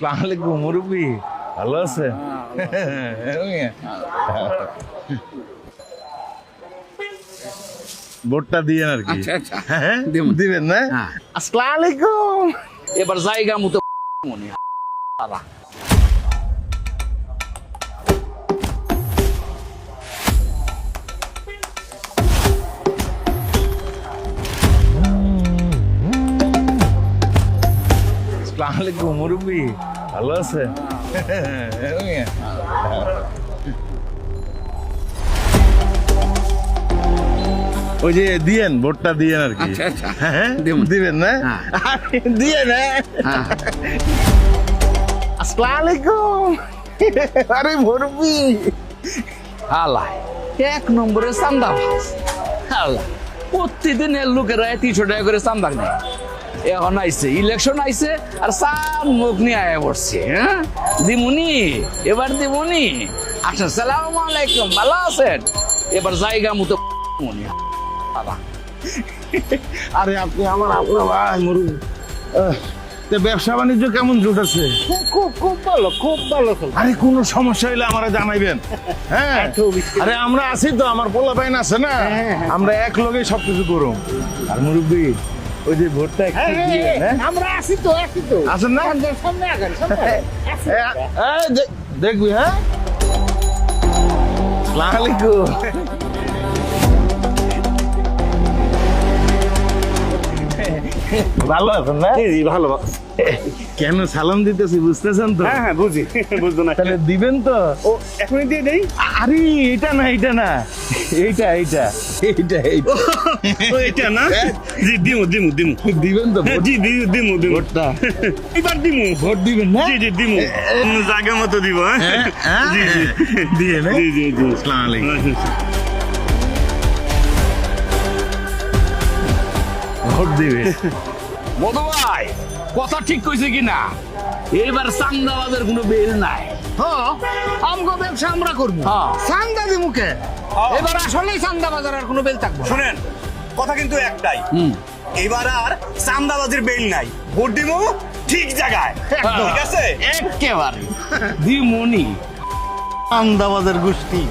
আসসালামু আলাইকুম মুরব্বি, ভালো আছে? ভোটটা দিয়েন আর কি। আচ্ছা আচ্ছা হ্যাঁ দিবেন না? হ্যাঁ। আসসালামু আলাইকুম। এবার জায়গা মতো মনে আসসালামু আলাইকুম মুরব্বি, ভালো আছে? ওই যে দিয়েন, ভোটটা দিয়েন আর কি। আচ্ছা আচ্ছা হ্যাঁ দিবেন না? দিয়ে না। আসসালামু আলাইকুম। আরে মুরব্বি, হালাই এক নম্বরে চান্দা ভাস হালা প্রতিদিন এর লোকেরা 300 টাকা করে চান্দা নেয়। এখন আইছে ইলেকশন আইছে আর সাম মুখ নিয়ে আয়া পড়ছে। হ্যাঁ দিমুনি, এবার দিমুনি। আচ্ছা সালামু আলাইকুম, ভালো আছেন? এবার জায়গা মতো মনে আরে আপনি আপনার ভাই মুরব্বি। ব্যবসা বাণিজ্য কেমন জুটেছে? খুব ভালো, খুব ভালো। আরে কোনো সমস্যা হলে আমারা জানাইবেন। হ্যাঁ আরে আমরা আছি তো, আমার পোলা বাইন আছে না, আমরা এক লগে সবকিছু করুম। আর মুরব্বি ওই যে ভোটটা একটু দিয়েন, হ্যাঁ? আমরা আসি তো আছেন না? সামনে আগান সামনে দেখবি, হ্যাঁ? আসসালামু আলাইকুম। ভালো আছেন না? জি ভালো। কেন সালাম দিতেছি বুঝতেছেন তো? হ্যাঁ বুঝি, বুঝতো না। তাহলে দিবেন তো? ও এখনই দিয়ে দেই। আরে এটা না, এইটা না, এইটা এইটা এইটা এইটা। ও এটা না? জি দিমু। দিবেন তো? জি দিমু। ভোটটা এবার দিমু। ভোট দিবেন না? জি দিমু। জায়গা মতো দিব। হ্যাঁ জি দিয়ে না? জি। আসসালামু আলাইকুম। ভোট দিবে। মধু ভাই কথা ঠিক কইছে কিনা? এবার চান্দাবাদের কোনো বেল নাই। আমগো ব্যবসা আমরা করবো। হ্যাঁ। চান্দা দিমুকে এবার আসলেই চান্দা বাজার আর কোনো বেল থাকবো না। শুনেন, কথা কিন্তু একটাই, এবার আর চান্দাবাজির বেল নাই। ভোট দিব ঠিক জায়গায়, ঠিক আছে? একেবারে দিমুনি। আন্দাবাদের গোষ্ঠী।